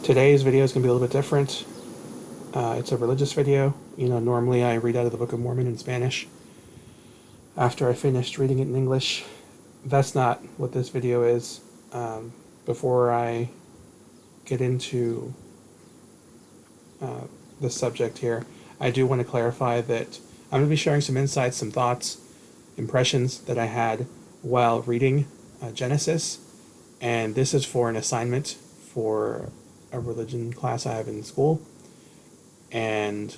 Today's video is going to be a little bit different. It's a religious video. Normally I read out of the Book of Mormon in Spanish after I finished reading it in English. That's not what this video is. Before I get into the subject here, I do want to clarify that I'm going to be sharing some insights, some thoughts, impressions that I had while reading Genesis, and this is for an assignment for a religion class I have in school. And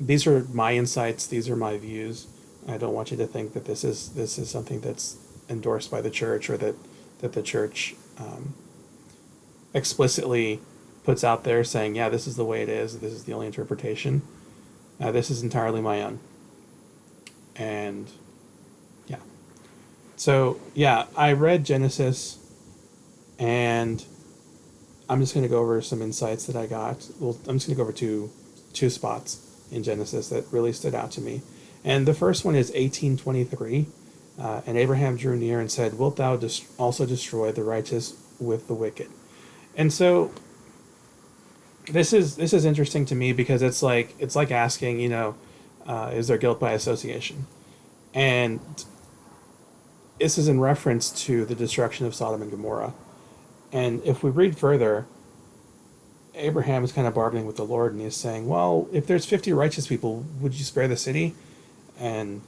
these are my insights, these are my views. I don't want you to think that this is something that's endorsed by the church, or that the church explicitly puts out there saying, yeah, this is the way it is, this is the only interpretation. This is entirely my own. And yeah. So yeah, I read Genesis, and I'm just going to go over some insights that I got. Well, I'm just going to go over two spots in Genesis that really stood out to me. And the first one is 18:23. And Abraham drew near and said, "Wilt thou also destroy the righteous with the wicked?" And so this is interesting to me, because it's like asking, is there guilt by association? And this is in reference to the destruction of Sodom and Gomorrah. And if we read further, Abraham is kind of bargaining with the Lord, and he's saying, well, if there's 50 righteous people, would you spare the city? And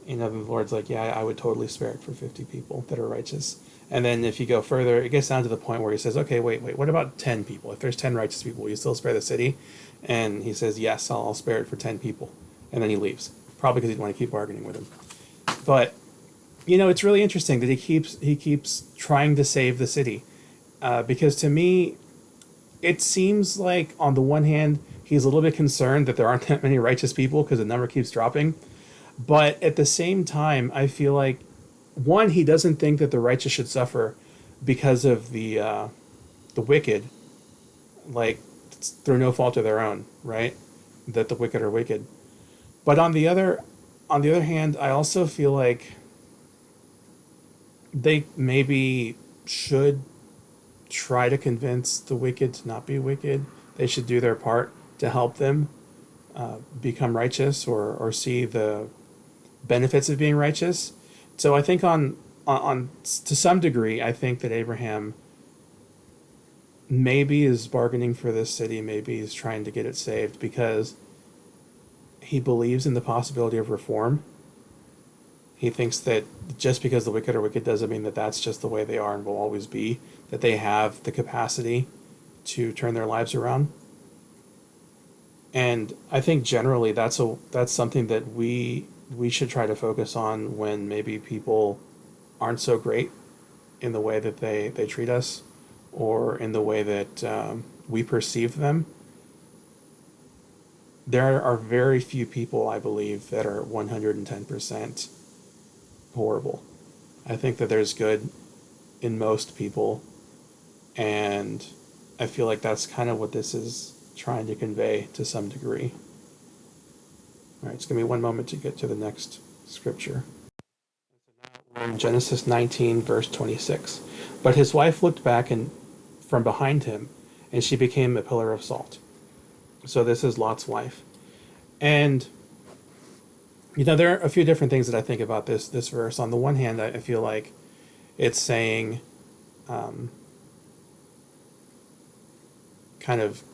the Lord's like, yeah, I would totally spare it for 50 people that are righteous. And then if you go further, it gets down to the point where he says, okay, wait, what about 10 people? If there's 10 righteous people, will you still spare the city? And he says, yes, I'll spare it for 10 people. And then he leaves, probably because he'd want to keep bargaining with him. But, it's really interesting that he keeps trying to save the city. Because to me, it seems like, on the one hand, he's a little bit concerned that there aren't that many righteous people because the number keeps dropping. But at the same time, I feel like, one, he doesn't think that the righteous should suffer because of the wicked, like, through no fault of their own, right? That the wicked are wicked. But on the other hand, I also feel like they maybe should try to convince the wicked to not be wicked. They should do their part to help them become righteous, or see the benefits of being righteous. So I think on to some degree, I think that Abraham maybe is bargaining for this city, maybe he's trying to get it saved because he believes in the possibility of reform. He thinks that just because the wicked are wicked doesn't mean that that's just the way they are and will always be, that they have the capacity to turn their lives around. And I think generally that's something that we should try to focus on when maybe people aren't so great in the way that they treat us, or in the way that we perceive them. There are very few people, I believe, that are 110% horrible. I think that there's good in most people, and I feel like that's kind of what this is trying to convey to some degree. All right, it's going to be one moment to get to the next scripture. We're in Genesis 19, verse 26. But his wife looked back and from behind him, and she became a pillar of salt. So this is Lot's wife. And there are a few different things that I think about this verse. On the one hand, I feel like it's saying, kind of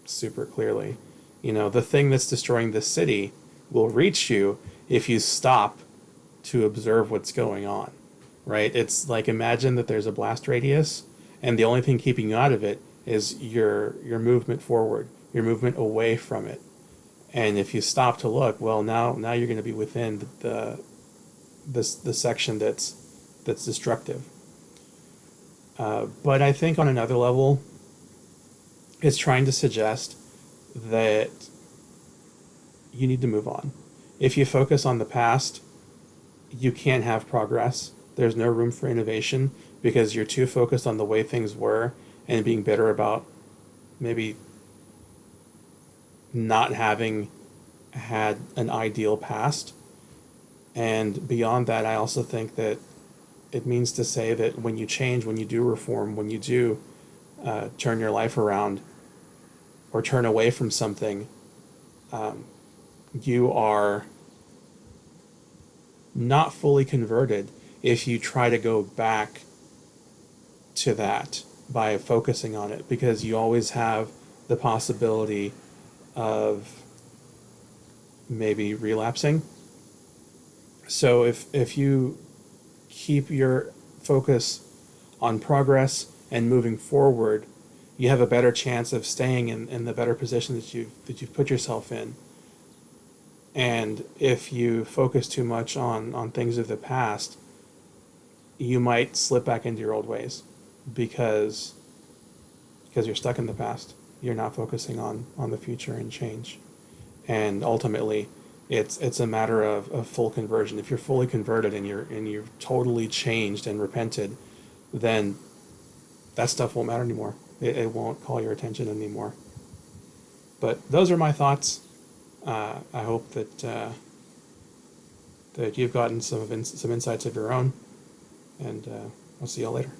super clearly, the thing that's destroying this city will reach you if you stop to observe what's going on, right? It's like, imagine that there's a blast radius, and the only thing keeping you out of it is your movement forward, your movement away from it. And if you stop to look, well, now you're going to be within the section that's destructive. But I think on another level, it's trying to suggest that you need to move on. If you focus on the past, you can't have progress. There's no room for innovation, because you're too focused on the way things were and being bitter about maybe not having had an ideal past. And beyond that, I also think that it means to say that when you change, when you do reform, when you do turn your life around or turn away from something, you are not fully converted if you try to go back to that by focusing on it, because you always have the possibility of maybe relapsing. So if you keep your focus on progress and moving forward, you have a better chance of staying in the better position that you've put yourself in. And if you focus too much on things of the past, you might slip back into your old ways because you're stuck in the past. You're not focusing on the future and change. And ultimately, it's a matter of full conversion. If you're fully converted and you're totally changed and repented, then that stuff won't matter anymore. It won't call your attention anymore. But those are my thoughts. I hope that you've gotten some insights of your own, and I'll see you all later.